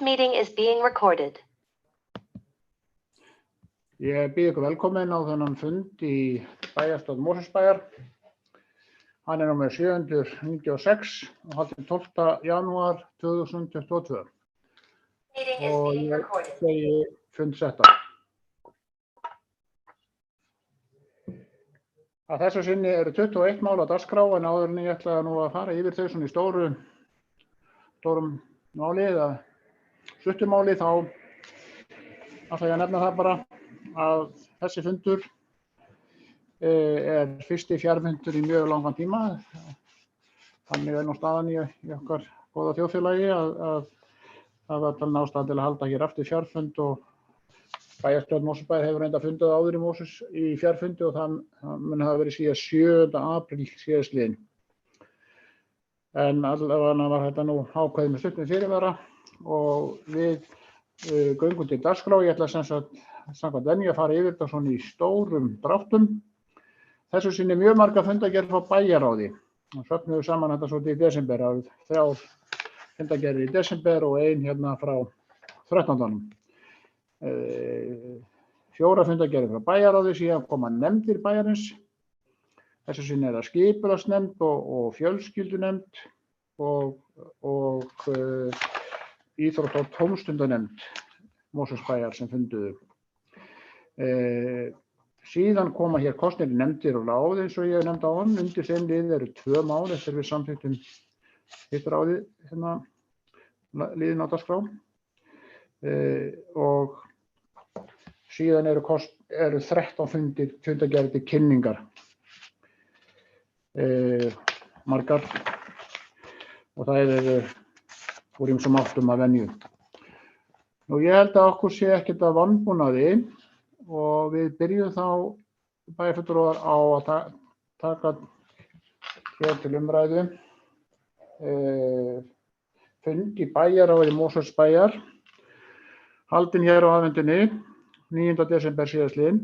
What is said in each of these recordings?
Meeting is being recorded. Ég býð ykkur velkomin á þennan fund í bæjarstjórn Mosfellsbæjar. Hann númer 796 og haldinn 12. janúar 2022. Meeting is Og being ég recorded. segi fund setta. Að þessu sinni eru 21 mál á dagskrá en áður en ég ætla nú að fara yfir þau svona í stórum máli eða stuttu máli þá ætla ég að nefna það bara að þessi fundur fyrsti fjarfundur í mjög langan tíma. Þannig nú staðan í okkar góða þjóðfélagi að það var talin ástæða til að halda hér aftur fjarfund og bæjarstjórn Mosfellsbæjar hefur reynda fundað áður í fjarfundi og það mun hafa verið síðan 7. apríl síðastliðinn. En allavega var þetta nú ákveðið með stuttum fyrirvara og við göngum til dagskrá. Ég ætla sem sagt samkvæmt venju að fara yfir þetta svona í stórum dráttum. Þessu sinni mjög marga fundagerðir frá bæjarráði. Söfnuðu saman þetta svolítið í desember, 3 fundagerðir í desember og 1 hérna frá 13. 4 fundagerðir frá bæjarráði, síðan koma nefndir bæjarins. Þessu sinni það skipulagsnefnd og fjölskyldunemnd og íþrótta- og tómstundanefnd Mosfellsbæjar sem funduðu. Síðan koma hér kosnir nefndir og ráð eins og ég nefndi áðan. Undir þeim lið eru 2 mál eftir við samþykktum hitt ráðið hérna liðin á dagskrá. Og síðan eru 13 fundagerðir til kynningar. Margar og það eru úr ýmsum áttum að venju. Nú ég held að okkur sé ekkert að vanbúnaði og við byrjum þá bæjarfulltrúar á að taka hér til umræðu fund í bæjarráði Mosfellsbæjar haldinn hér á aðvendunni 9. desember síðastliðinn.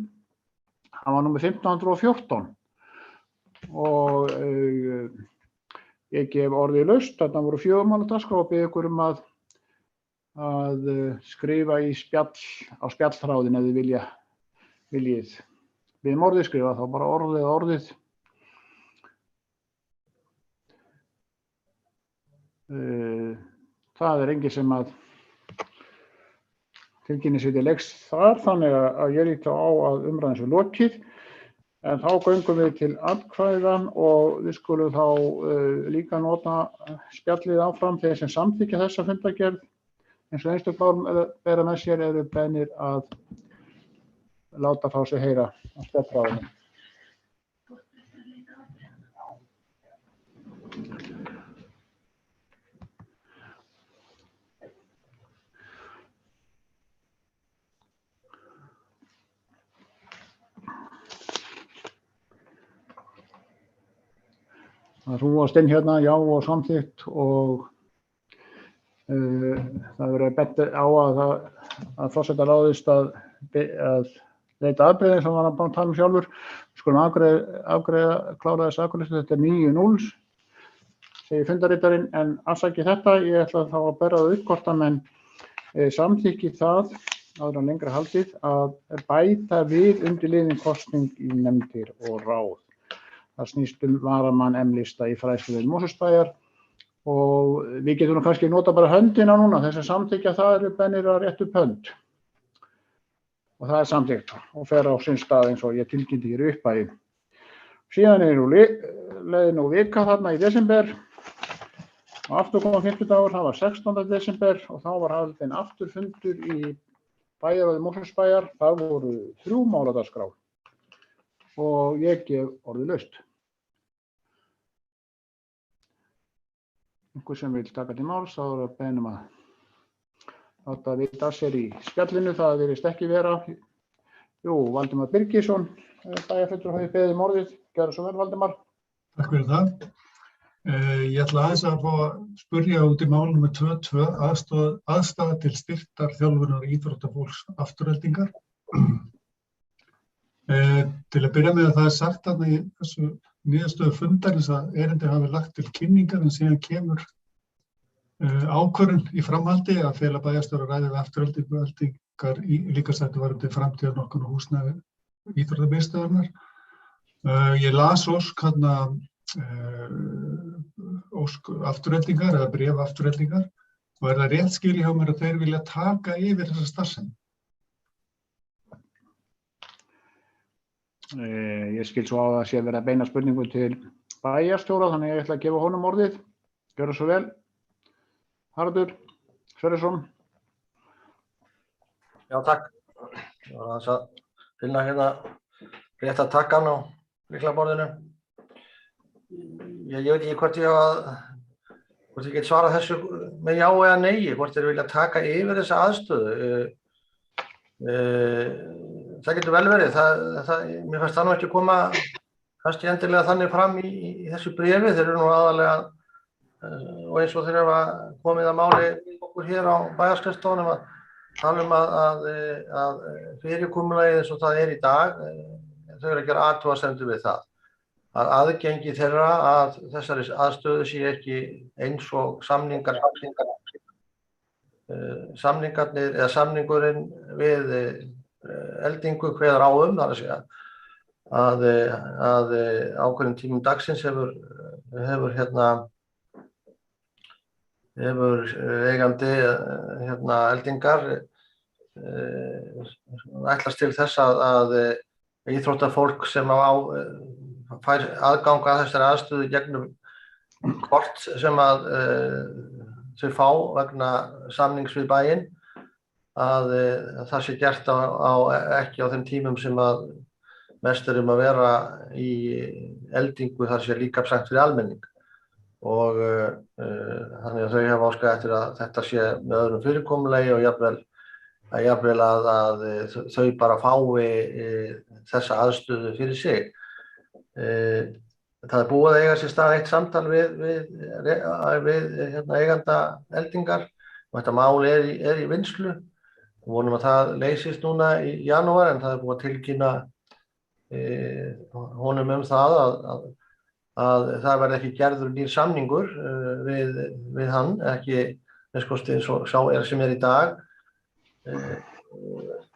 Hann var númer 1514 og ég gef orðið laust. Þarna voru 4 mál á dagskrá og bið ykkur að skrifa í á spjallþráðinn ef þið viljið. Við orðið skrifa þá bara orðið. Það enginn sem að tilkynni sér til leiks þar, þannig að ég líti á að umræðan sé lokið. En þá göngum við til atkvæða og við skulum þá líka nota spjallið áfram. Þeir sem samþykkja þessa fundagerð eins og einstök mál bera með sér eru beðnir að láta fá sig heyra á spjallþráðinum. Það hrúgast inn hérna já og samþykkt og það verður bent á að forseta ráðist að leita afbrigði eins og hann var búinn að tala sjálfur. Við skulum klára þessa afgreiðslu. Þetta 9-0, segir fundarritarinn, en afsakið þetta. Ég ætla þá að bera það upp hvort að menn samþykki það áður en lengra haldið að bæta við undir liðin kosning í nefndir og ráð. Það snýst varamann M-lista í fræðsludeild Mosfellsbæjar og við getum kannski nota bara höndina núna. Þess að samþykkja það eru beðnir að rétta upp hönd. Og það samþykkt og fer á sinn stað eins og ég tilkynnti hér upphafi. Síðan leið nú vika þarna í desember og aftur kom 5. dagur, það var 16. desember og þá var haldinn aftur fundur í bæjarráði Mosfellsbæjar. Það voru 3 mál á dagskrá og ég gef orðið laust. Einhver sem vil taka til máls, þá er að beðnum að láta vita af sér í spjallinu. Það virðist ekki vera. Jú, Valdimar Birgisson, bæjarfulltrúi hefur beðið orðið. Gjörðu svo vel, Valdimar. Takk fyrir það. Ég ætla aðeins að fá að spyrja út í mál númer 22, aðstaða til styrktar þjálfunar íþróttafólks afturheldingar. Til að byrja með að það sagt þarna í þessu niðurstöðu fundarins að erindi hafi lagt til kynningar en síðan kemur Ákvörðun í framhaldi að fela bæjarstjóra að ræða við afturöldingar í líkastætti varðandi framtíðarnotkun og húsnæði íþróttamiðstöðvarinnar. Ég las ósk ósk afturöldingar eða bréf afturöldingar og það rétt skil hjá mér að þeir vilja taka yfir þessa starfsemi? Ég skil svo á að sé verið að beina spurningu til bæjarstjóra, þannig ég ætla að gefa honum orðið. Gjörðu svo vel. Haraldur Sverrisson. Já, takk. Það var aðeins að finna hérna rétt að taka hann á lyklaborðinu. Ég veit ekki hvort ég get svarað þessu með já eða nei, hvort þeir vilja taka yfir þessa aðstöðu. Það getur vel verið. Mér fannst það nú ekki koma kannski endilega þannig fram í þessu bréfi. Þeir eru nú aðalega og eins og þeir hafa komið að máli okkur hér á bæjarskrifstofunum að tala að fyrirkomulagið eins og það í dag, þau eru að gera athugasemdir við það. Að aðgengi þeirra að þessari aðstöðu sé ekki eins og samningarnir eða samningurinn við eldingu kveður á það að segja að ákveðnum tímum dagsins hefur eigandi eldingar ætlast til þess að íþróttafólk sem fær aðgang að þessari aðstöðu gegnum kort sem þau fá vegna samnings við bæinn að það sé gert ekki á þeim tímum sem mest að vera í eldingu þar sé líkamsrækt fyrir almenning. Og þannig að þau hafa óskað eftir að þetta sé með öðrum fyrirkomulagi og jafnvel að þau bara fái þessa aðstöðu fyrir sig. Það búið að eiga sér stað eitt samtal við eiganda eldingar og þetta mál í vinnslu. Við vonum að það leysist núna í janúar en það búið að tilkynna honum það að það verði ekki gerður nýr samningur við hann, ekki eins og sá sem í dag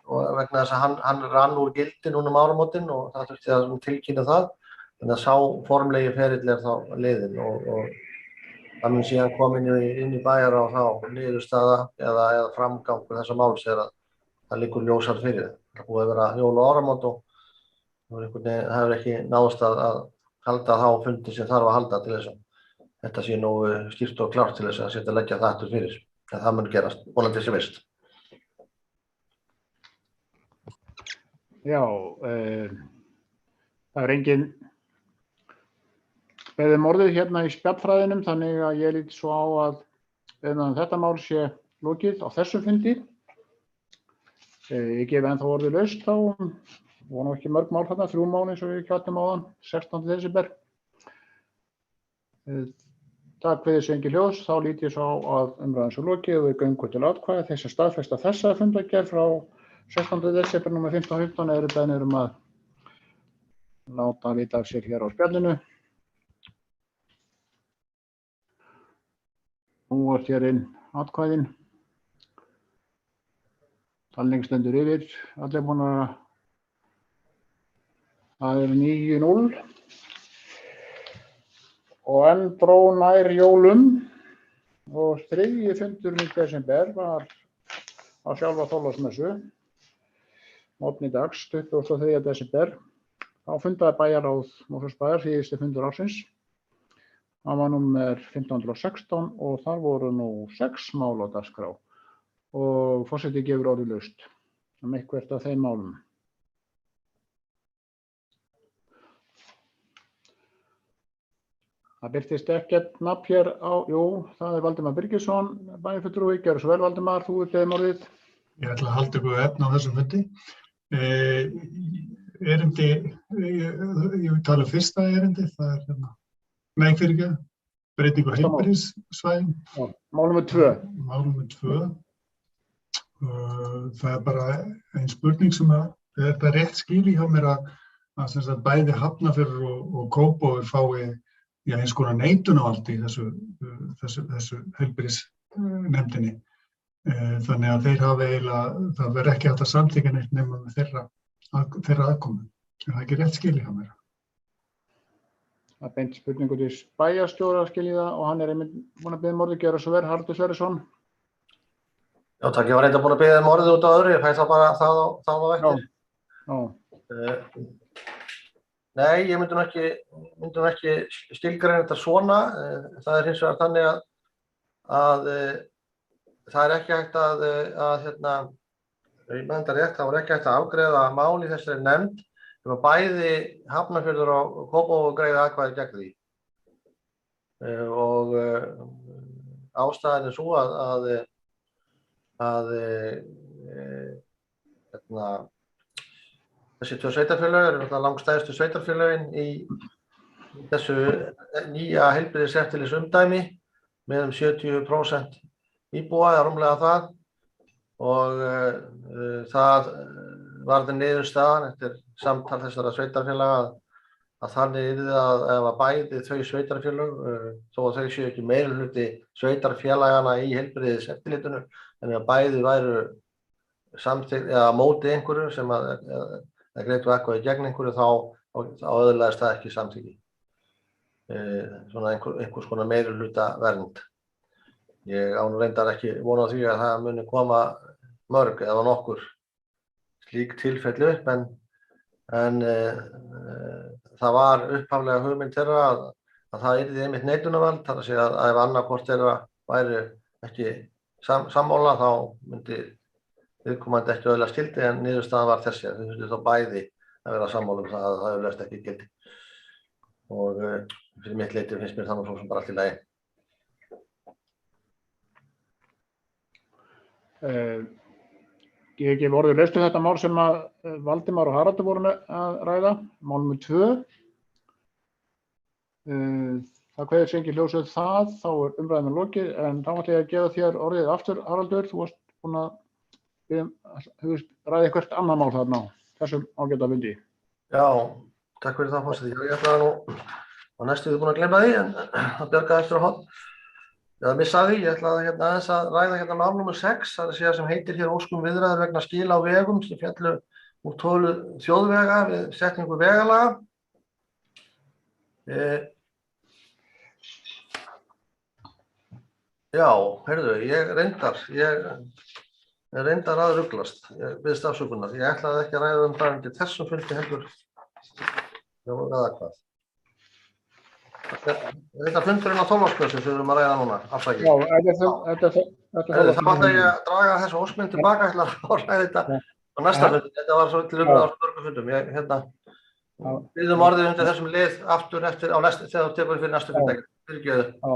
og vegna þess að hann rann úr gildi núna áramótin og það þurfti að tilkynna það, þannig að sá formlegi ferill þá liðinn og það mun síðan koma inn í bæjar á þá niðurstaða eða framgangur þessa máls að það liggur ljósar fyrir. Það búið að vera jól og áramót og það hefur ekki náðst að halda þá fundi sem þarf að halda til þess að þetta sé nógu skýrt og klárt til þess að setja leggja það aftur fyrir. En það mun gerast, vonandi sem veist. Já, það engin beðið orðið hérna í spjallfræðinum, þannig að ég lít svo á að þetta mál sé lokið á þessum fundi. Ég gefi ennþá orðið laust þá. Vona ekki mörg mál þarna, 3 mál eins og við kjáttum á þann, 16. desember. Takk fyrir þessu engi ljós, þá lít ég svo á að umræðan svo lokið og við göngum til atkvæða. Þeir sem staðfesta þessa fundargerð frá 16. desember nr. 1515 eru beðnir að láta vita af sér hér á spjallinu. Nú hér inn atkvæðin. Talning stendur yfir, allir búin að það 9-0 og enn dró nær jólum og 3. fundurinn í desember var á sjálfa Þorláksmessu morgni dags 23. desember. Þá fundaði bæjarráð Mosfellsbæjar síðusti fundur ársins. Það var númer 1516 og þar voru nú 6 mál á dagskrá og forseti gefur orðið laust eitthvert af þeim málum. Það birtist ekkert nafn hér það Valdimar Birgisson, bæjarfulltrúi. Gjörðu svo vel, Valdimar, þú beðið orðið. Ég ætla að halda ykkur efni á þessum fundi. Erindi, ég vil tala fyrsta erindi, það breytingu heilbrigðissvæðum. Mál númer 2. Mál númer 2. Það bara ein spurning sem þetta rétt skili hjá mér að bæði Hafnarfjörður og Kópavogur fái eins konar neitunarvaldi í þessu heilbrigðisnefndinni. Þannig að þeir hafa eiginlega, það verður ekki hægt að samþykkja neitt nema með þeirra aðkomu. Er það ekki rétt skilið hjá mér? Það er beint spurningu til bæjarstjóra skiljið það og hann er einmitt búinn að biðja um orðið Gjörðu svo vel, Haraldur Sverrisson. Já, takk, ég var reynda búinn að biðja um orðið út á öðru, ég fæ það bara það á eftir. Já. Nei, ég myndi nú ekki skilgreina þetta svona. Það er hins vegar þannig að það er ekki hægt að ég menn þetta rétt, það var ekki hægt að afgreiða mál í þessari nefnd ef að bæði Hafnarfjörður og Kópavogur greiða atkvæði gegn því. Og ástæðan er sú að þessi 2 sveitarfélög eru náttúrulega langstærstu sveitarfélögin í þessu nýja heilbrigðiseftirlitsumdæmi með 70% íbúa eða rúmlega það og það varð niðurstaðan eftir samtal þessara sveitarfélaga að þannig yrði að ef að bæði þau sveitarfélög þó að þau séu ekki meirihluti sveitarfélagana í heilbrigðiseftirlitinu en að bæði væru samþykkt eða á móti einhverju sem að greiddu atkvæði gegn einhverju þá öðlaðist það ekki samþykki. Svona einhvers konar meirihluta vernd. Ég á nú reyndar ekki vona á því að það muni koma mörg eða nokkur slík tilfelli upp en það var upphaflega hugmynd þeirra að það yrði einmitt neitunarvald, þar að segja að ef annarkvort þeirra væri ekki sammála þá myndi viðkomandi ekki öðlast gildi en niðurstaðan var þessi að þau þurftu þá bæði að vera sammála það að það öðlast ekki gildi. Og fyrir mitt leyti finnst mér það nú svo sem bara allt í lagi. Ég gef orðið laust um þetta mál sem að Valdimar og Haraldur voru að ræða, mál nr. 2. Það kveður sig ekki hljósið það, þá er umræðan lokið, en þá ætla ég að gefa þér orðið aftur, Haraldur. Þú varst búinn að ræða eitthvað annað mál þarna á þessum ágæta fundi. Já, takk fyrir það, forseti. Ég ætlaði nú á næstu búinn að glemma því, en það bjargaði eftir að horfa. Ég missaði því, ég ætlaði aðeins að ræða mál nr. 6, það er að segja sem heitir hér óskum viðræður vegna skila á vegum sem féllu úr tölu þjóðvega við setningu vegalaga. Já, heyrðu, ég reyndar að ruglast, ég biðst afsökunar. Ég ætlaði ekki að ræða um það undir þessum fundi heldur. Já, eða hvað. Þetta fundurinn á Þorláksmessu sem við erum að ræða núna, afsakið. Já, þetta þá ætla ég að draga þessu óskmynd tilbaka, ætla að ræða þetta á næsta fundi. Þetta var svo til umræðu á mörgum fundum. Ég biðjum orðið undir þessum lið aftur eftir á næstu þegar þú tekur fyrir næstu fundi. Fyrirgefðu. Já,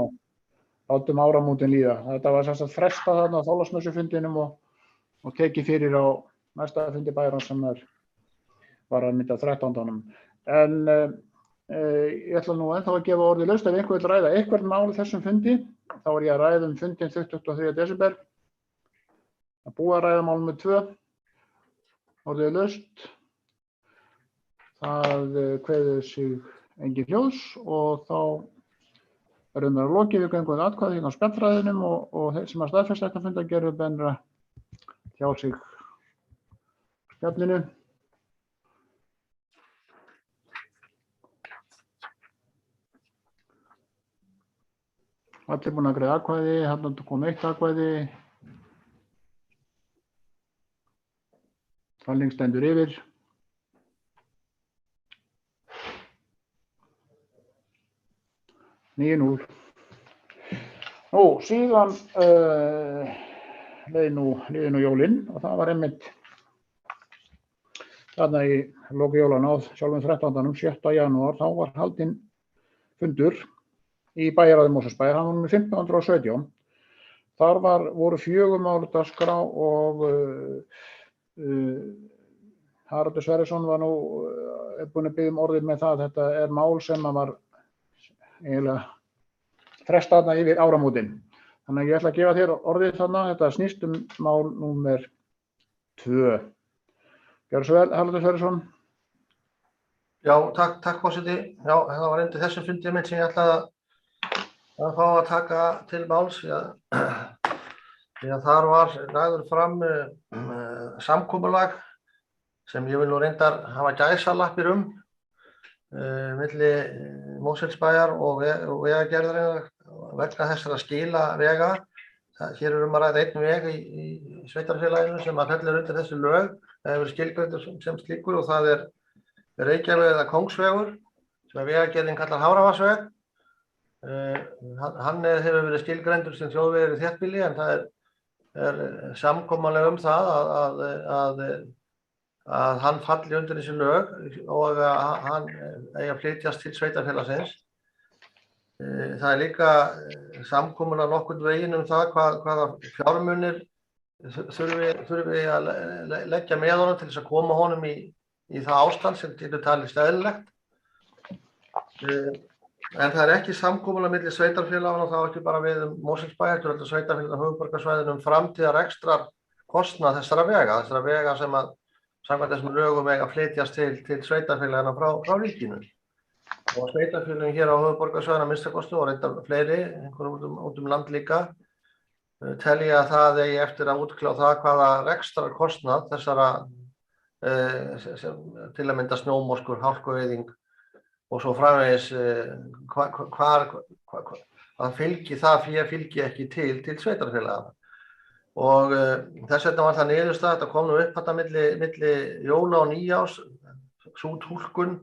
látum áramótin líða. Þetta var sem sagt frestað þarna á Þorláksmessu fundinum og tekið fyrir á næsta fundi bæjarins sem var að mynda 13. En ég ætla nú ennþá að gefa orðið laust ef einhver vil ræða eitthvað mál í þessum fundi. Þá er ég að ræða um fundinn 23. desember. Að búa að ræða mál nr. 2. Orðið laust. Það kveður sig engin hljóðs og þá erum við að lokið við göngum atkvæði á spjallræðinum og þeir sem að staðfesta þetta fund að gera benra hjá sig spjallinu. Allir búin að greiða atkvæði, þarna kom 1 atkvæði. Talning stendur yfir. (9-0). Síðan liðu nú jólin og það var einmitt þarna í loku jólanna á sjálfum 13. 7. janúar, þá var haldinn fundur í bæjarráði Mosfellsbæjar, hann var nr. 1517. Þar voru 4 mál á dagskrá og Haraldur Sverrisson var nú búinn að biðja um orðið með það. Þetta er mál sem var eiginlega frestað þarna yfir áramótin. Þannig að ég ætla að gefa þér orðið þarna. Þetta snýst um mál nr. 2. Gjörðu svo vel, Haraldur Sverrisson. Já, takk forseti. Já, það var undir þessum fundi minn sem ég ætlaði að fá að taka til máls, því að þar var lagður fram samkomulag sem ég vil nú reyndar hafa gæsalappir milli Mosfellsbæjar og Vegagerðarinnar vegna þessara skila vega. Hér að ræða einn veg í sveitarfélaginu sem að fellur undir þessi lög. Það hefur verið skilgreindur sem slíkur og það Reykjavík eða Kóngsvegur sem Vegagerðin kallar Hafravatnsveg. Hann hefur verið skilgreindur sem þjóðvegur í þéttbýli en það samkomulag það að hann falli undir þessi lög og að hann eigi að flytjast til sveitarfélagsins. Það líka samkomulag nokkurn veginn það hvaða fjármunir þurfi að leggja með honum til þess að koma honum í það ástand sem getur talist eðlilegt. En það ekki samkomulag milli sveitarfélaganna og það ekki bara við Mosfellsbæ, heldur sveitarfélagið á höfuðborgarsvæðinu framtíðar ekstra kostnað þessara vega sem að samkvæmt þessum lögum eiga að flytjast til sveitarfélagana frá ríkinu. Og sveitarfélagin hér á höfuðborgarsvæðinu að minnsta kosti og reyndar fleiri, einhverjum út land líka, telja að það eigi eftir að útkljá það hvaða ekstra kostnað þessara til að mynda snjómoskur, hálkueyðing og svo framvegis að fylgi ekki til sveitarfélagana. Og þess vegna var það niðurstaða, þetta kom nú upp þetta milli jóla og nýjárs, sú túlkun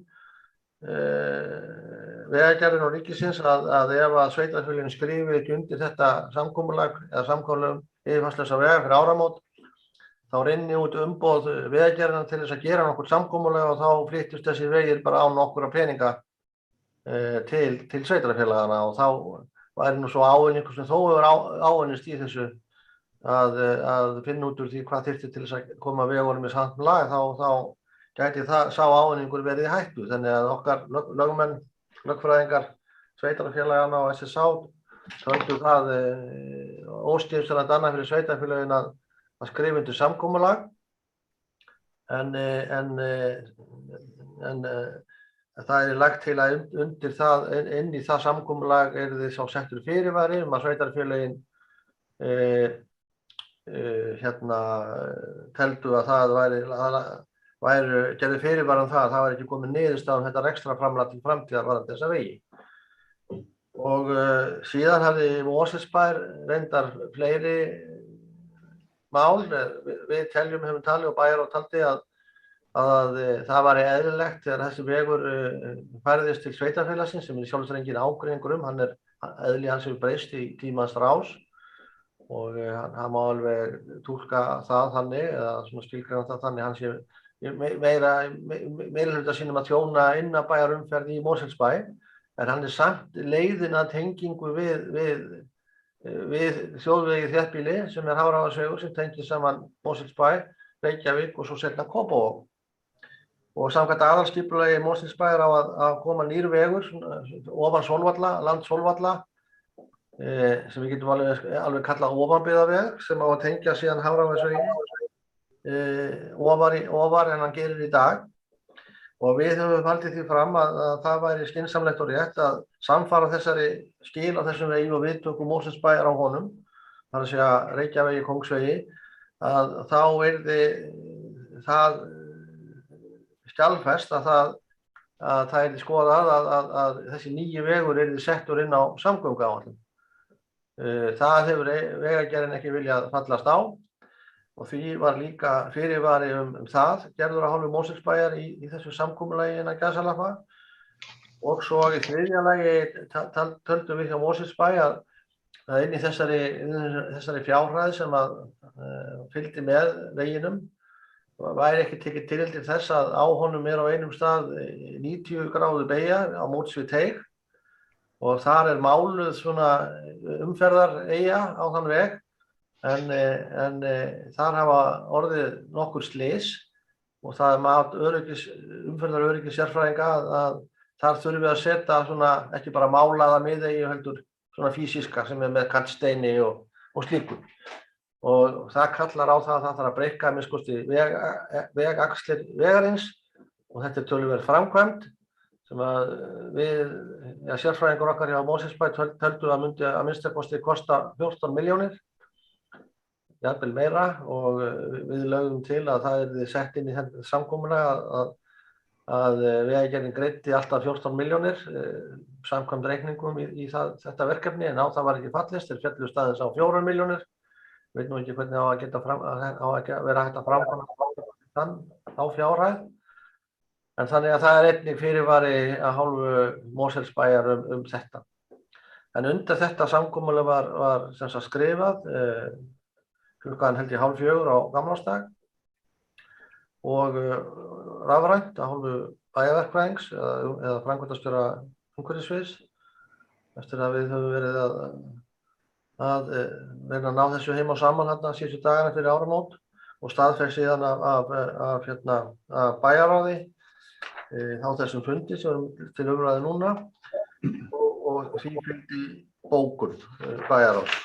Vegagerðin og ríkisins að ef að sveitarfélagin skrifi ekki undir þetta samkomulag eða samkomulag yfirfærslausa vega fyrir áramót, þá rynni út umboð Vegagerðina til þess að gera nokkur samkomulag og þá flyttust þessi vegir bara án nokkura peninga til sveitarfélagana og þá væri nú svo ávinningur sem þó hefur ávinnist í þessu að finna út úr því hvað þyrfti til þess að koma vegunum í samkomulag, þá gæti sá ávinningur verið í hættu. Þannig að okkar lögmenn, lögfræðingar, sveitarfélagana og SSA töldu það óskiljanlegt annað fyrir sveitarfélagin að skrifa undir samkomulag en það lagt til að undir það, inn í það samkomulag yrði sá settur fyrirvari að sveitarfélagin teldu að það gerði fyrirvari það væri ekki komið niðurstaða þetta ekstra framlag til framtíðar varðandi þessa vegi. Og síðan hafði Mosfellsbær reyndar fleiri mál, við teljum hefum talið og bæjar og taldi að það væri eðlilegt þegar þessi vegur færðist til sveitarfélagsins sem sjálfsagt engin ágreiningur hann eðli hans hefur breyst í tímans rás og hann má alveg túlka það þannig eða svona skilgreina það þannig hann sé meirihluta sínum að þjóna innanbæjarumferð í Mosfellsbæ en hann samt leiðin að tengingu við þjóðvegi þéttbýli sem Hafravatnsvegur sem tengir saman Mosfellsbæ, Reykjavík og svo seinna Kópavog. Og samkvæmt aðalskipulagi Mosfellsbæjar á að koma nýr vegur ofan Sólvalla, land Sólvalla sem við getum alveg kallað ofanbyggðaveg sem á að tengja síðan Hafravatnsvegi ofar en hann gerir í dag. Og við höfum haldið því fram að það væri skynsamlegt og rétt að samfara þessari skil á þessum vegi og viðtöku Mosfellsbæjar á honum, þar að segja Reykjavík Kóngsvegi, að þá yrði það skjalfest að það yrði skoðað að þessi nýji vegur yrði settur inn á samgönguáætlun. Það hefur Vegagerðin ekki viljað fallast á. Og því var líka fyrirvari það gerður af hálfu Mosfellsbæjar í þessu samkomulagi innan gæsalappa. Og svo í þriðja lagi töldum við hjá Mosfellsbæ að inn í þessari fjárhæð sem að fylgdi með veginum væri ekki tekið tillit til þess að á honum á einum stað 90 gráðu beygja á móts við teig og þar máluð svona umferðareyja á þann veg. En þar hafa orðið nokkur slys og það mat umferðaröryggis sérfræðinga að þar þurfum við að setja svona ekki bara málaða miðeyju heldur svona físíska sem með kantsteini og slíku. Og það kallar á það að það þarf að breikka að minnsta kosti vegaxlir vegarins og þetta er töluverð framkvæmd sem að við, sérfræðingur okkar hjá Mosfellsbæ töldu að myndi að minnsta kosti kosta 14 milljónir, jafnvel meira, og við lögðum til að það yrði sett inn í samkomulag að Vegagerðin greiddi alltaf 14 milljónir samkvæmt reikningum í þetta verkefni, en á það var ekki fallist, þeir féllu staðins á 4 milljónir. Ég veit nú ekki hvernig á að vera hægt að framkvæma þá fjárhæð. En þannig að það einnig fyrirvari að hálfu Mosfellsbæjar þetta. En undir þetta samkomulag var sem sagt skrifað klukkan held ég 3:30 á gamlársdag og rafrænt að hálfu bæjarverkfræðings eða framkvæmdastjóra umhverfissviðs eftir að við höfum verið að reyna að ná þessu heim og saman þarna síðustu dagana fyrir áramót og staðfest síðan af bæjarráði á þessum fundi sem erum til umræðu núna og því fylgdi bókun bæjarráðs.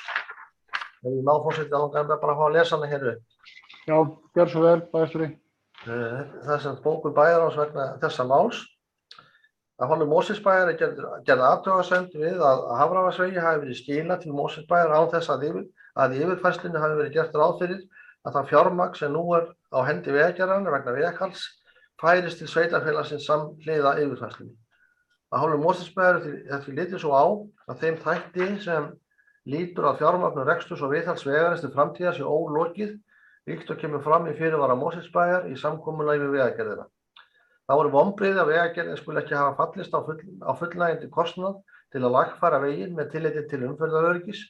Ef ég má forseti að langar bara að fá að lesa hana hér upp. Já, gjör svo vel, bæjarstjóri. Það er sem bókun bæjarráðs vegna þessa máls. Af hálfu Mosfellsbæjar er gerð athugasemd við að Hafravarsvegi hafi verið skilað til Mosfellsbæjar án þess að í yfirfærslunni hafi verið gert ráð fyrir að það fjármagn sem nú er á hendi Vegagerðarinnar vegna veghalds færist til sveitarfélagsins samhliða yfirfærslunni. Af hálfu Mosfellsbæjar er því litið svo á að þeim þætti sem lítur að fjármagn reksturs og viðhalds vegarins til framtíðar sé ólokið, líkt og kemur fram í fyrirvara Mosfellsbæjar í samkomulagi við Vegagerðina. Það voru vonbrigði að Vegagerðin skuli ekki hafa fallist á fullnægjandi kostnað til að lagfæra veginn með tilliti til umferðaröryggis,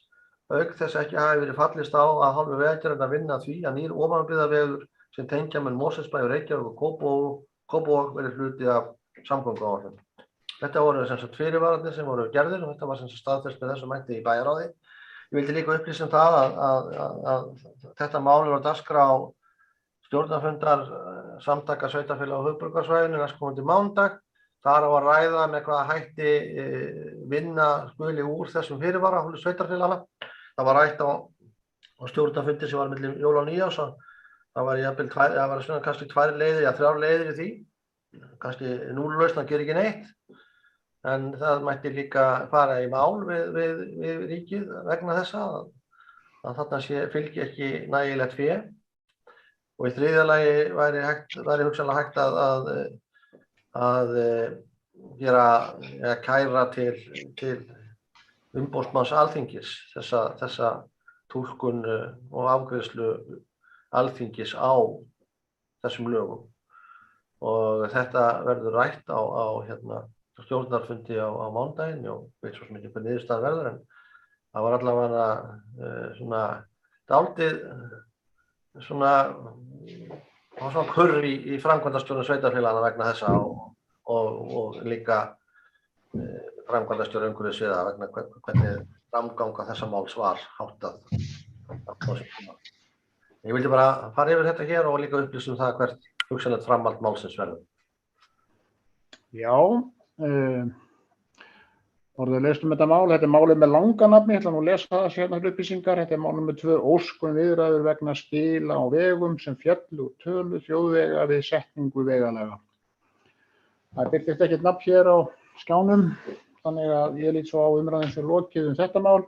auk þess ekki hafi verið fallist á að hálfu Vegagerðin að vinna að því að nýr ofanbyggðavegur sem tengja með Mosfellsbæ og Reykjavík og Kópavog verið hluti af samgönguáætlun. Þetta voru sem sagt fyrirvararnir sem voru gerðir og þetta var sem sagt staðfest með þessum hætti í bæjarráði. Ég vildi líka upplýsa það að þetta mál er á dagskrá stjórnarfundar samtaka sveitarfélaga á höfuðborgarsvæðinu næstkomandi mánudag. Þar á að ræða með hvaða hætti vinna skuli úr þessum fyrirvara hálfu sveitarfélagana. Það var rætt á stjórnarfundi sem var milli jóla og nýjárs. Það var svona kannski 2 leiðir eða 3 leiðir í því. Kannski núllalausn að gera ekki neitt. En það mætti líka fara í mál við ríkið vegna þessa að þarna fylgi ekki nægilegt fé. Og í þriðja lagi væri hugsanlega hægt að kæra til umboðsmanns Alþingis þessa túlkun og afgreiðslu Alþingis á þessum lögum. Og þetta verður rætt á stjórnarfundi á mánudaginn og veit svo sem ekki hvað niðurstaðan verður, en það var allavega svona dálítið svona kurr í framkvæmdastjórnum sveitarfélaganna vegna þessa og líka framkvæmdastjóra umhverfissviða vegna hvernig framganga þessa máls var háttað. Ég vildi bara fara yfir þetta hér og líka upplýsa það hvert hugsanlegt framhald málsins verður. Já, voruð lest þetta mál. Þetta er málið með langanafni, ég ætla nú að lesa það sérna upplýsingar. Þetta er mál nr. 2, óskun viðræður vegna skila á vegum sem féllu úr tölu þjóðvega við setningu vegalaga. Það birtist ekkert nafn hér á skjánum, þannig að ég lít svo á umræðin sem lokið þetta mál.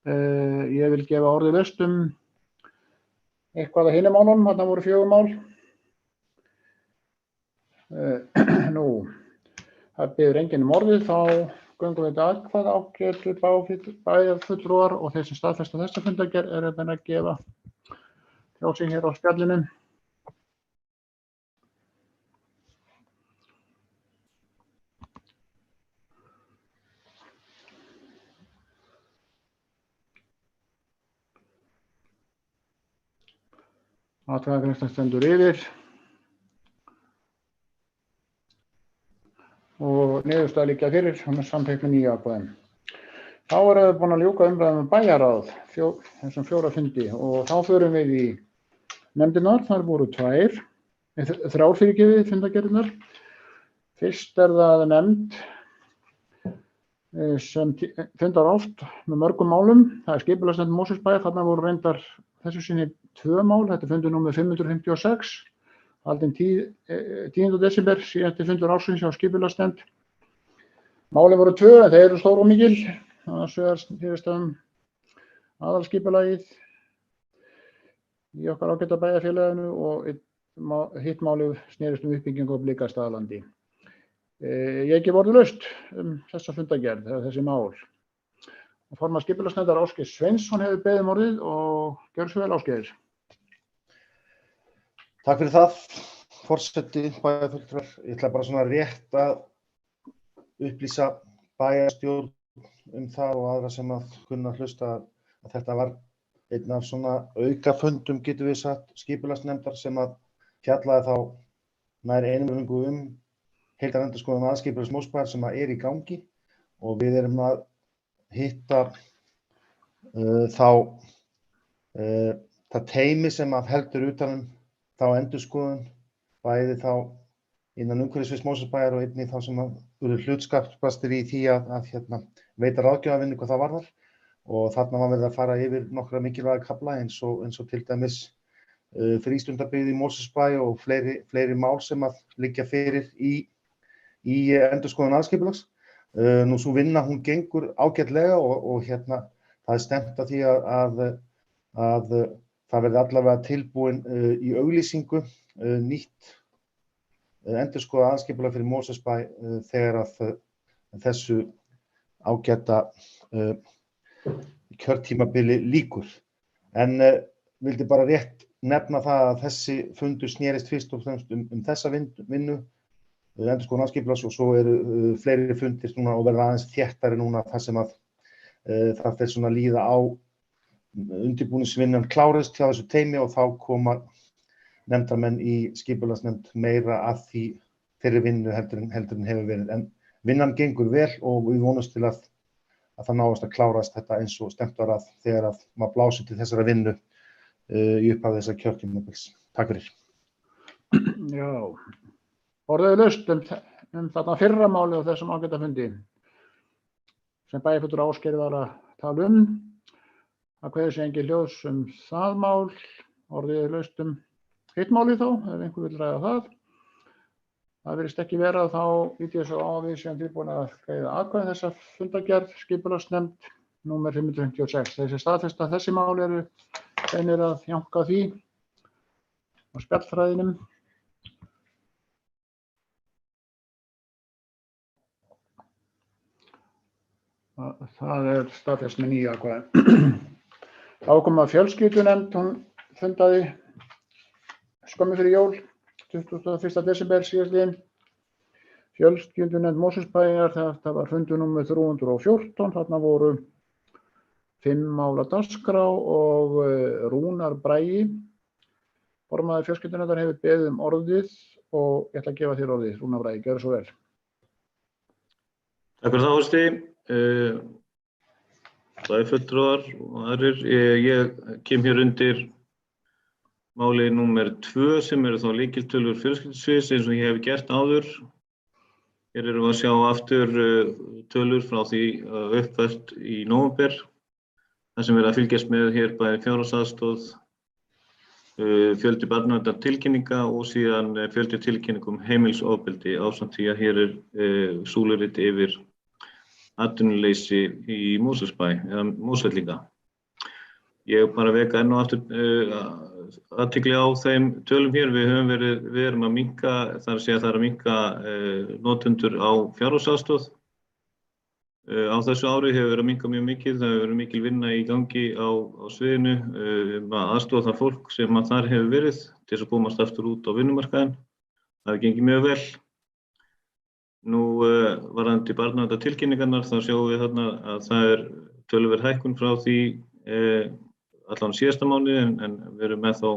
Ég vil gefa orðið laust eitthvað að hinum málunum, þarna voru 4 mál. Nú, það biður enginn orðið, þá göngum við þetta atkvæði ágætu bæjarfulltrúar og þeir sem staðfesta þessa fundargerð eru að gefa hjá sig hér á spjallinu. Atkvæðagreiðslan stendur yfir og niðurstaða liggja fyrir, hann er samþykkt með 9 atkvæðum. Þá erum við búin að ljúka umræðum bæjarráð, þessum 4 fundi, og þá förum við í nefndirnar. Þar voru 3 fyrirgefið fundargerðirnar. Fyrst það nefnd sem fundar oft með mörgum málum. Það er skipulagsnefnd Mosfellsbæjar, þarna voru reyndar þessu sinni 2 mál, þetta er fundur númer 556. haldinn 10. desember, síðasti fundur ársins hjá skipulagsnefnd. Málin voru 2 en þeir eru stór og mikil. Annars vegar snerist aðalskipulagið í okkar ágæta bæjarfélaginu og hitt málið snerist uppbyggingu á Blikastaðalandi. Ég gef orðalaust þessa fundargerð eða þessi mál. Formaður skipulagsnefndar Ásgeir Sveinsson hefur beðið orðið og gjörðu svo vel, Ásgeir. Takk fyrir það, forseti, bæjarfulltrúar. Ég ætla bara svona rétt að upplýsa bæjarstjórn það og aðra sem að kunna hlusta að þetta var einn af svona aukafundum, getum við sagt, skipulagsnefndar sem að fjallaði þá nær einvörðungu heildarendurskoðun aðskipulags Mosfellsbæjar sem að er í gangi og við erum að hitta það teymi sem að heldur utan þá endurskoðun, bæði þá innan umhverfissviðs Mosfellsbæjar og einnig þá sem að hlutskapsbrestir í því að veita ráðgjafarvinnu hvað það varðar og þarna var verið að fara yfir nokkra mikilvæga kafla eins og til dæmis frístundabyggð í Mosfellsbæ og fleiri mál sem að liggja fyrir í endurskoðun aðskipulags. Nú sú vinna hún gengur ágætlega og það er stefnt að því að það verði allavega tilbúin í auglýsingu nýtt endurskoðað aðskipulag fyrir Mosfellsbæ þegar að þessu ágæta kjörtímabili lýkur. En vildi bara rétt nefna það að þessi fundur snerist fyrst og fremst þessa vinnu endurskoðun aðskipulags og svo eru fleiri fundir núna og verða aðeins þéttari núna þar sem að það fer svona líða á undirbúningsvinnan klárast hjá þessu teymi og þá koma nefndarmenn í skipulagsnefnd meira að þeirri vinnu heldur en hefur verið. En vinnan gengur vel og við vonumst til að það náist að klárast þetta eins og stefnt var að þegar að maður blásir til þessara vinnu í upphafi þessa kjörtímabils. Takk fyrir. Já, orðalaust þarna fyrra máli á þessum ágæta fundi sem bæjarfulltrúi Ásgeir var að tala að kveður sig engin hljóðs það mál, orðalaust hitt málið þá, ef einhver vill ræða það. Það virðist ekki vera þá lít ég svo á að við séum tilbúin að greiða atkvæði þessa fundargerð skipulagsnefnd númer 556. Þessi staðfesta að þessi mál eru beinir að janka því á spjallfræðinum. Það er staðfest með 9 atkvæði. Þá kom að fjölskyldunefnd, hún fundaði skömmu fyrir jól, 21. desember síðastliðinn. Fjölskyldunefnd Mosfellsbæjar, þetta var fundur númer 314, þarna voru 5 mál á dagskrá og Rúnar Bragi, formaður fjölskyldunefndar, hefur beðið orðið og ég ætla að gefa þér orðið, Rúnar Bragi, gjörðu svo vel. Takk fyrir það, Horsti. Bæjarfulltrúar og aðrir. Ég kem hér undir máli númer 2 sem eru þá lykiltölur fjölskyldusviðs eins og ég hef gert áður. Hér erum við að sjá aftur tölur frá því uppfært í nóvember. Það sem er að fylgjast með hér bæði fjárhagsaðstoð, fjöldi barnaverndartilkynninga og síðan fjöldi tilkynningum heimilisofbeldi ásamt því að hér súlurit yfir atvinnuleysi í Mosfellsbæ eða Mosfellinga. Ég bara veka enn og aftur athygli á þeim tölum hér. Við erum að minnka, það er að minnka notendur á fjárhagsaðstoð. Á þessu ári hefur verið að minnka mjög mikið. Það hefur verið mikil vinna í gangi á sviðinu að aðstoða það fólk sem að þar hefur verið til þess að komast aftur út á vinnumarkaðinn. Það hefur gengið mjög vel. Nú varðandi barnaverndartilkynningarnar þá sjáum við þarna að það er töluverð hækkun frá því allan síðasta mánuði en við erum með þá,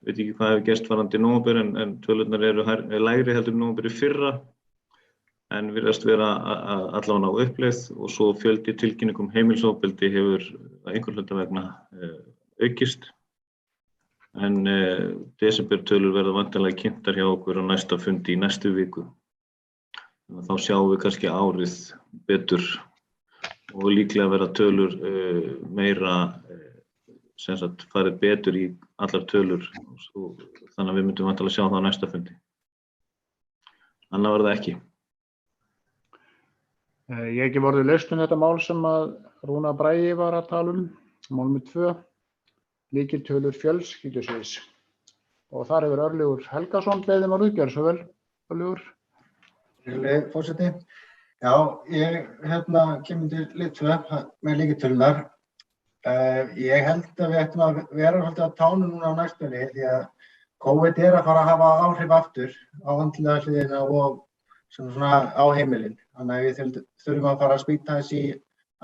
veit ekki hvað hefur gerst varðandi nóvember en tölurnar eru lægri heldur en nóvember í fyrra en virðast vera allan á uppleið og svo fjöldi tilkynningum heimilisofbeldi hefur að einhver hluta vegna aukist en desembertölur verða væntanlega kynntar hjá okkur á næsta fundi í næstu viku. Þá sjáum við kannski árið betur og líklega verða tölur meira sem sagt farið betur í allar tölur og þannig að við myndum væntanlega sjá það á næsta fundi. Annað var það ekki. Ég gef orðið laust þetta mál sem að Rúnar Bragi var að tala mál númer 2, lykiltölur fjölskyldusviðs. Og þar hefur Örlygur Helgason beðið um að gjörðu svo vel, Örlygur. Forseti. Já, ég kemur til lið 2 með lykiltölunar. Ég held að við ættum að vera svolítið á tánum núna á næstunni því að COVID að fara að hafa áhrif aftur á andlega hliðina og svona á heimilin. Þannig að við þurfum að fara að spýta þessi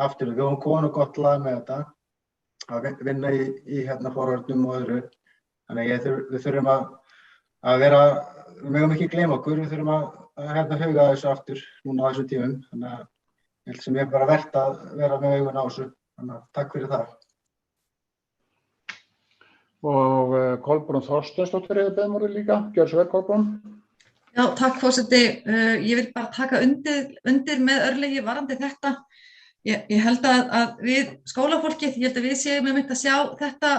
aftur. Við höfum komið gott lag með þetta, að vinna í forvörnum og öðru. Þannig að við þurfum að vera, við megum ekki gleyma okkur, við þurfum að huga þessu aftur núna á þessu tímum. Þannig að ég held sem ég bara verðt að vera með augun á þessu. Þannig að takk fyrir það. Og Kolbrún Þorsteinsdóttir hefur beðið um orðið líka. Gjörðu svo vel, Kolbrún. Já, takk forseti. Ég vil bara taka undir með Örlygi varðandi þetta. Ég held að við skólafólkið, ég held að við séum að sjá þetta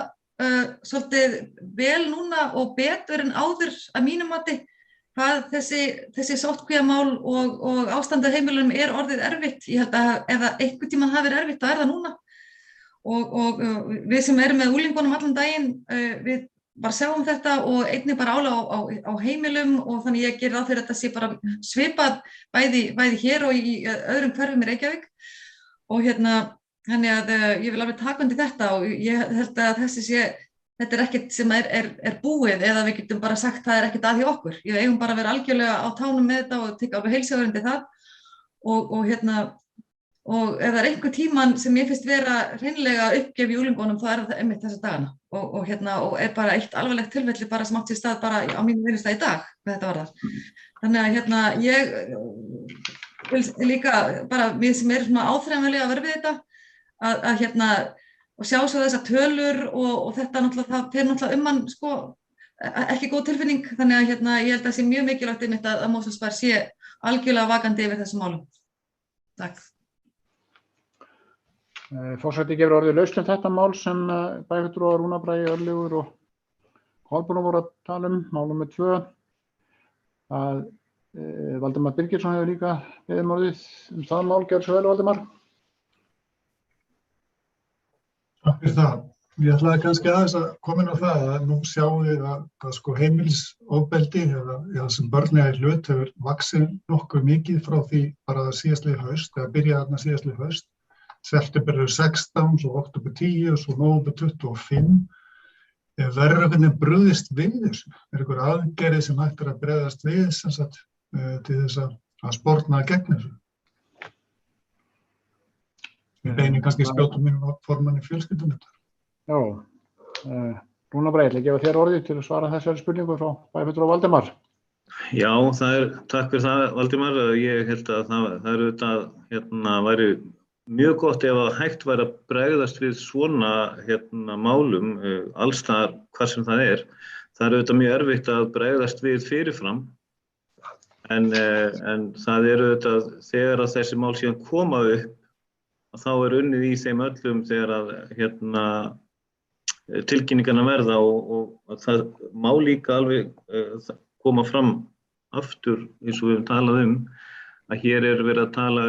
svolítið vel núna og betur en áður að mínu mati. Hvað þessi sóttkvíamál og ástand á heimilunum orðið erfitt. Ég held að ef það einhvern tímann hafi verið erfitt, þá það núna. Og við sem erum með úlingunum allan daginn, við bara sjáum þetta og einnig bara álag á heimilum og þannig ég gerir ráð fyrir þetta sé bara svipað bæði hér og í öðrum hverfum í Reykjavík. Og þannig að ég vil alveg taka undir þetta og ég held að þetta ekkert sem búið eða við getum bara sagt það ekkert að hjá okkur. Við eigum bara að vera algjörlega á tánum með þetta og tekja alveg heilshugar undir það. Og ef það einhver tíman sem ég finnst vera hreinlega uppgjöf í úlingunum þá það einmitt þessa dagana. Og bara eitt alvarlegt tilfelli bara sem átt sér stað bara á mínum vinnustað í dag hvað þetta varðar. Þannig að ég vil líka bara við sem erum svona áþreifanlega að vera við þetta og sjá svo þessar tölur og þetta náttúrulega, það fer náttúrulega mann ekki góð tilfinning, þannig að ég held að það sé mjög mikilvægt einmitt að Mosfellsbær sé algjörlega vakandi yfir þessum málum. Takk. Forseti gefur orðið laust þetta mál sem bæjarfulltrúar Rúnar Bragi, Örlygur og Kolbrún voru að tala mál númer 2. Valdimar Birgisson hefur líka beðið um orðið það mál. Gjörðu svo vel, Valdimar. Takk fyrir það. Ég ætlaði kannski aðeins að koma inn á það að nú sjáum við að heimilisofbeldi eða sem börn eiga í hlut hefur vaxið nokkuð mikið frá því bara síðastliðið haust, eða byrjaði þarna síðastliðið haust. September 16, svo október 10 og svo nóvember 25. Verður hvernig brugðist við þessu? Einhver aðgerðir sem hægt að bregðast við sem sagt til þess að sporna gegn þessu? Við beinum kannski spjótum mínum formanni fjölskyldunefndar. Já, Rúnar Bragi, ætla að gefa þér orðið til að svara þessari spurningu frá bæjarfulltrúa Valdimar. Já, takk fyrir það, Valdimar. Ég held að það auðvitað væri mjög gott ef að hægt væri að bregðast við svona málum alls þar hvað sem það er. Það auðvitað mjög erfitt að bregðast við fyrirfram en það auðvitað þegar að þessi mál síðan koma upp þá unnið í þeim öllum þegar að tilkynningarnar verða og það má líka alveg koma fram aftur eins og við höfum talað að hér verið að tala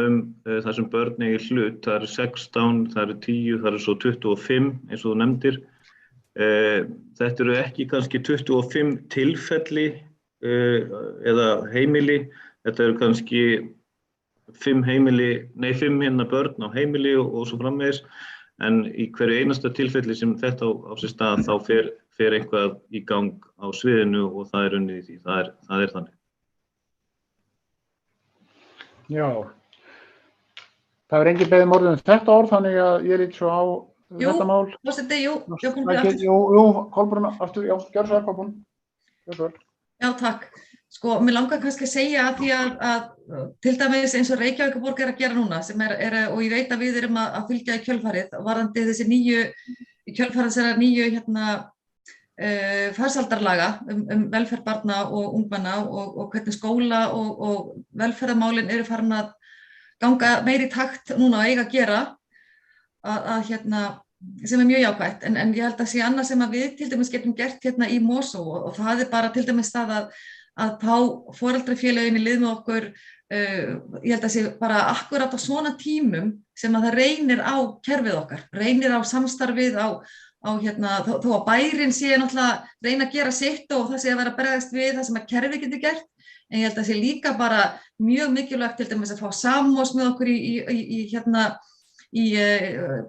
það sem börn eigi hlut, það eru 16, það eru 10, það eru svo 25 eins og þú nefndir. Þetta eru ekki kannski 25 tilfelli eða heimili, þetta eru kannski 5 börn á heimili og svo framvegis, en í hverju einasta tilfelli sem þetta á sér stað þá fer eitthvað í gang á sviðinu og það unnið í því, það er þannig. Já, það er engin beðið um orðið þetta orð, þannig að ég lít svo á þetta mál. Jú, Kolbrún, aftur, já, gjörðu svo vel, Kolbrún. Gjörðu svo vel. Já, takk. Mér langar kannski að segja að því að til dæmis eins og Reykjavíkurborg að gera núna, sem og ég veit að við erum að fylgja í kjölfarið, varðandi þessi nýju farsaldarlaga velferð barna og ungmenna og hvernig skóla og velferðarmálin eru farin að ganga meiri takt núna og eiga að gera að mjög jákvætt, en ég held að sé annað sem að við til dæmis getum gert hérna í Mosó og það bara til dæmis það að fá foreldrafélögin í lið með okkur, ég held að sé bara akkurat á svona tímum sem að það reynir á kerfið okkar, reynir á samstarfið, á hérna, þó að bærinn sé náttúrulega reyna að gera sitt og það sé að vera að bregðast við það sem að kerfið getur gert, en ég held að sé líka bara mjög mikilvægt til dæmis að fá samúð með okkur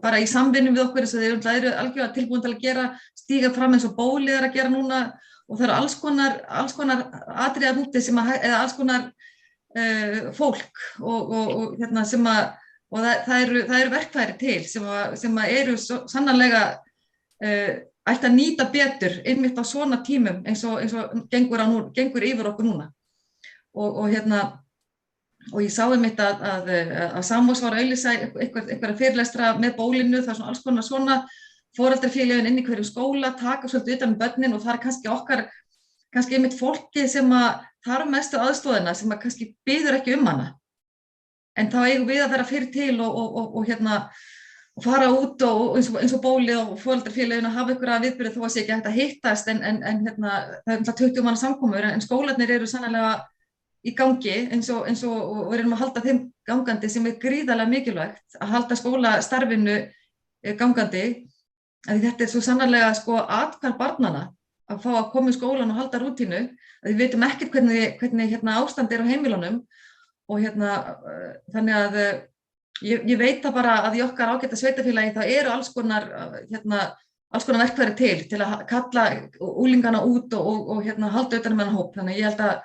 bara í samvinnu við okkur, þess að þeir eru algjörlega tilbúin til að gera, stíga fram eins og bólið er að gera núna og það eru alls konar atriðar úti eða alls konar fólk og hérna og það eru verkfæri til sem eru sannarlega ætti að nýta betur einmitt á svona tímum eins og gengur yfir okkur núna og hérna og ég sá einmitt að Samós var að auglýsa einhverja fyrirlestra með bólinu, það er svona alls konar foreldrafélögin inn í hverjum skóla, taka svolítið utan börnin og það er kannski einmitt fólki sem að þarf mestu aðstoðina, sem að kannski biður ekki hana. En þá eigum við að vera fyrir til og hérna og fara út og eins og bólið og foreldrafélögin að hafa einhverja viðburði þó að sé ekki hægt að hittast en hérna, það er 20 manna samkomur en skólarnir eru sannarlega í gangi eins og við erum að halda þeim gangandi sem gríðarlega mikilvægt að halda skólastarfinu gangandi. Þetta svo sannarlega athvarf barnanna að fá að koma í skólan og halda rútínu. Við veitum ekkert hvernig hérna ástand á heimilunum og hérna þannig að ég veit það bara að í okkar ágæta sveitarfélagi það eru alls konar verkfæri til að kalla úlingana út og hérna halda utan um þennan hóp. Þannig ég held að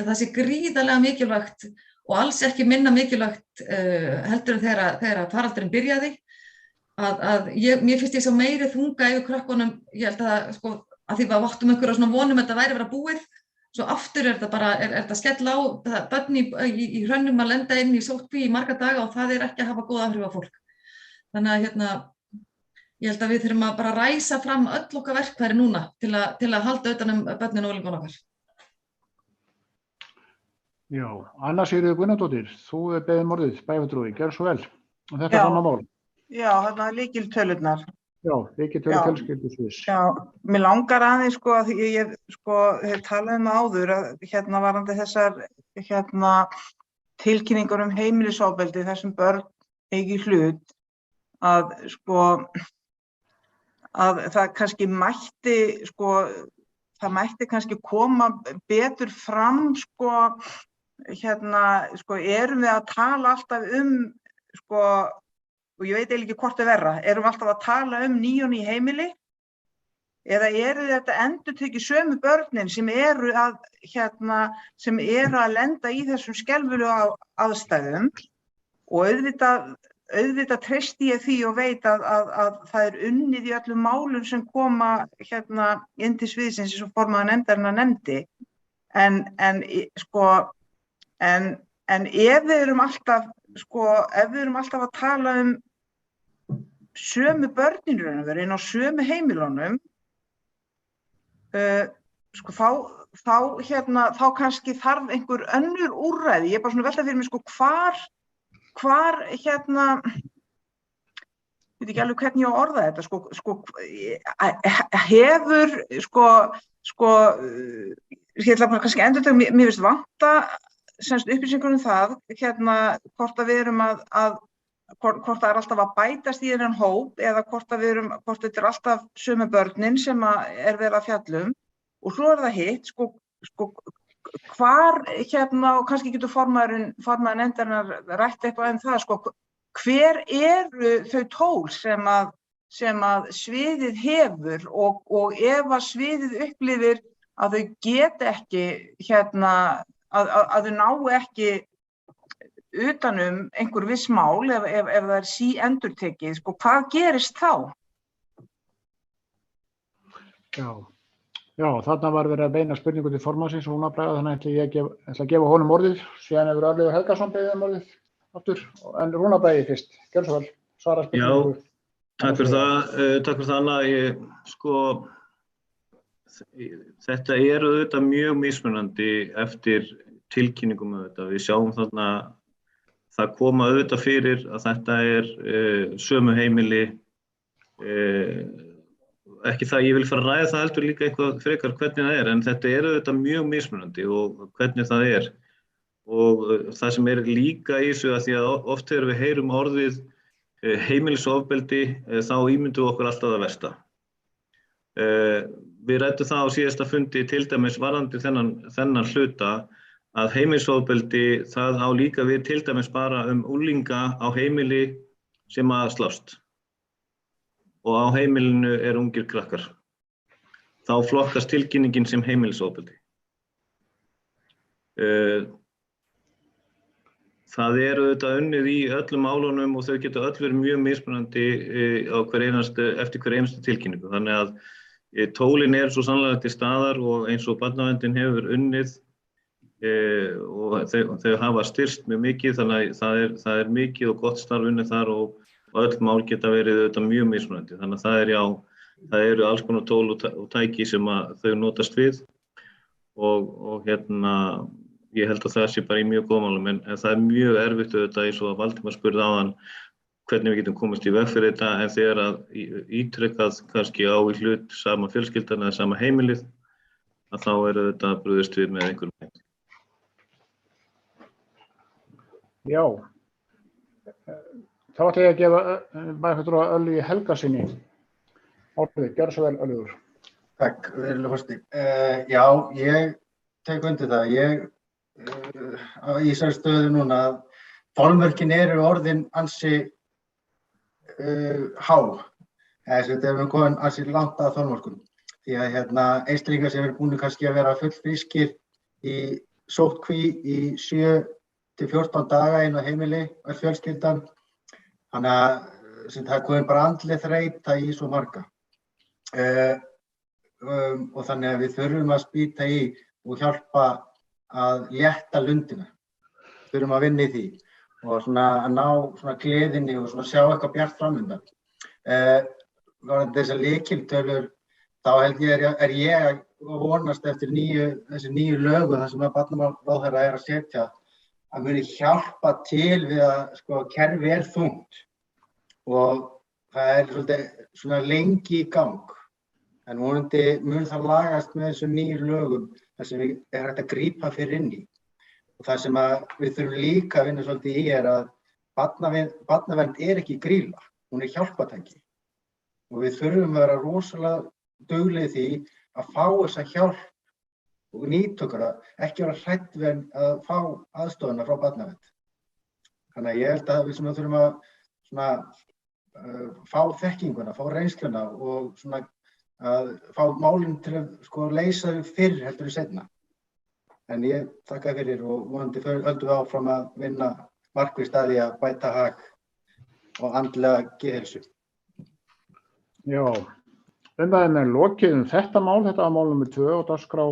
það sé gríðarlega mikilvægt og alls ekki minna mikilvægt heldur en þegar faraldurinn byrjaði mér finnst ég svo meiri þunga yfir krökkunum, ég held að að því við áttum einhverja svona vonum að þetta væri að vera búið, svo aftur er þetta skella á, börn í hrönnum að lenda inn í sóttkví í marga daga og það ekki að hafa góð áhrif á fólk. Þannig að hérna, ég held að við þurfum að bara ræsa fram öll okkar verkfæri núna til að halda utan um börnin og úlingana okkar. Já, Anna Sigríður Guðnadóttir, þú beðið orðið, bæjarfulltrúi, gjörðu svo vel. Og þetta er annað mál. Já, þarna lykiltölurnar. Já, lykiltölur fjölskyldusviðs. Já, mér langar aðeins að ég hef talað áður að hérna varðandi þessar tilkynningar heimilisofbeldi þessum börn eigi hlut að það kannski mætti kannski koma betur fram erum við að tala alltaf og ég veit eiginlega ekki hvort verra, erum við alltaf að tala ný og ný heimili eða eru þetta endurtekið sömu börnin sem eru að lenda í þessum skelfilegu aðstæðum og auðvitað treysti ég því og veit að það er unnið í öllum málum sem koma inn til sviðsins eins og formaður nefndarinnar nefndi en ef við erum alltaf að tala sömu börnin inn á sömu heimilunum þá kannski þarf einhver önnur úrræði. Ég bara svona velta fyrir mig hvar ég veit ekki alveg hvernig ég á að orða þetta hefur ég ætla bara kannski endur þetta mér finnst vanta upplýsingar það hvort að við erum hvort það er alltaf að bætast í þennan hóp eða hvort þetta er alltaf sömu börnin sem er verið að fjalla og svo er það hitt hvar og kannski getur formaður nefndarinnar rætt eitthvað það hver eru þau tól sem að sviðið hefur og ef að sviðið upplifir að þau geta ekki að þau ná ekki utanum einhver viss mál ef það er síendurtekið, hvað gerist þá? Já, þarna var verið að beina spurningu til formannsins og hún að bregða, þannig ætla ég að gefa honum orðið, síðan hefur Arnleifur Helgason beðið orðið aftur, en Rúna Bragi fyrst, gjörðu svo vel, svara spurningu. Já, takk fyrir það Anna, þetta er auðvitað mjög mismunandi eftir tilkynningum auðvitað, við sjáum þarna það koma auðvitað fyrir að þetta sömu heimili Ekki það, ég vil fara að ræða það heldur líka eitthvað frekar hvernig það en þetta auðvitað mjög mismunandi og hvernig það og það sem líka í þessu að því að oft þegar við heyrum orðið heimilisofbeldi þá ímyndum við okkur alltaf það versta. Við ræddum það á síðasta fundi til dæmis varðandi þennan hluta að heimilisofbeldi það á líka við til dæmis bara unglinga á heimili sem að slást. Og á heimilinu ungir krakkar. Þá flokkast tilkynningin sem heimilisofbeldi. Það auðvitað unnið í öllum málunum og þau geta öll verið mjög mismunandi eftir hver einasta tilkynningu. Þannig að tólin svo sannlega til staðar og eins og barnaverndin hefur unnið og þau hafa styrkst mjög mikið, þannig að það mikið og gott starf unnið þar og öll mál geta verið auðvitað mjög mismunandi. Þannig að það eru alls konar tól og tæki sem að þau notast við og ég held að það sé bara í mjög góðum málum en það mjög erfitt auðvitað eins og að Valdimar spurði áðan hvernig við getum komist í veg fyrir þetta en þegar að ítrekkað kannski á í hlut sama fjölskyldan eða sama heimilið að þá auðvitað brugðist við með einhverjum hætti. Já. Þá ætla ég að gefa bæjarfulltrúa Ölvi Helgasyni orðið. Gjörðu svo vel, Ölviður. Takk, virðulegur forseti. Já, ég tek undir það. Í þessari stöðu núna að þolmörkin orðin ansi há. Þetta við komin ansi langt að þolmörkum. Því að einstaklingar sem búin kannski að vera fullfrískir í sóttkví í 7 til 14 daga inn á heimili og fjölskyldan. Þannig að það komin bara andleg þreyta í svo marga. Og þannig að við þurfum að spýta í og hjálpa að létta lundina. Þurfum að vinna í því og að ná gleðinni og sjá eitthvað bjart framundan. Varðandi þessar lykiltölur, þá held ég að vonast eftir þessi nýju lögum þar sem að barnamálaráðherra að setja að muni hjálpa til við að kerfi þungt og það svolítið lengi í gang. En vonandi mun það lagast með þessum nýju lögum þar sem við hægt að grípa fyrir inn í. Og það sem við þurfum líka að vinna svolítið í að barnavernd ekki grýla, hún hjálpatæki. Og við þurfum að vera rosalega duglegir því að fá þessa hjálp og nýta okkur ekki vera hrædd við að fá aðstofuna frá barnavernd. Þannig að ég held að við þurfum að fá þekkinguna, fá reynsluna og að fá málin til að leysa þau fyrr heldur en seinna. En ég þakka fyrir og vonandi höldum við áfram að vinna markvisst að því að bæta hag og andlega geðheilsu. Já, umræðan lokið þetta mál, þetta var mál nr. 2 á dagskrá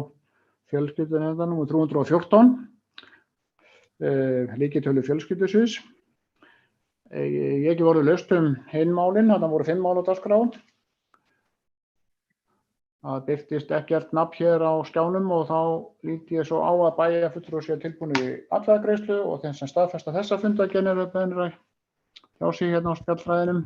fjölskyldunefndar nr. 314, lykiltölur fjölskyldusviðs. Ég ekki voru laust hin málin, þarna voru 5 mál á dagskrá. Það birtist ekkert nafn hér á skjánum og þá lít ég svo á að bæjarfulltrúar séu tilbúnir í atkvæðagreiðslu og þeim sem staðfesta þessa fundargerð eru beðnir að hjá sig hérna á spjallfræðinum.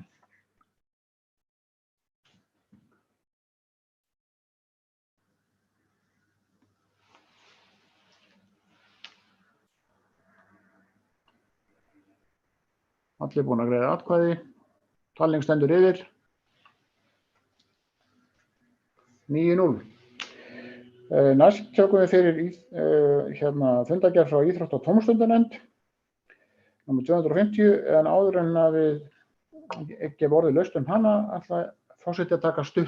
Allir búin að greiða atkvæði. Talning stendur yfir. 9-0. Næst tökum við fyrir fundargerð frá Íþrótta- og tómstundanefnd nr. 250 en áður en að við gefum orðið laust hana ætla forseti að taka stutt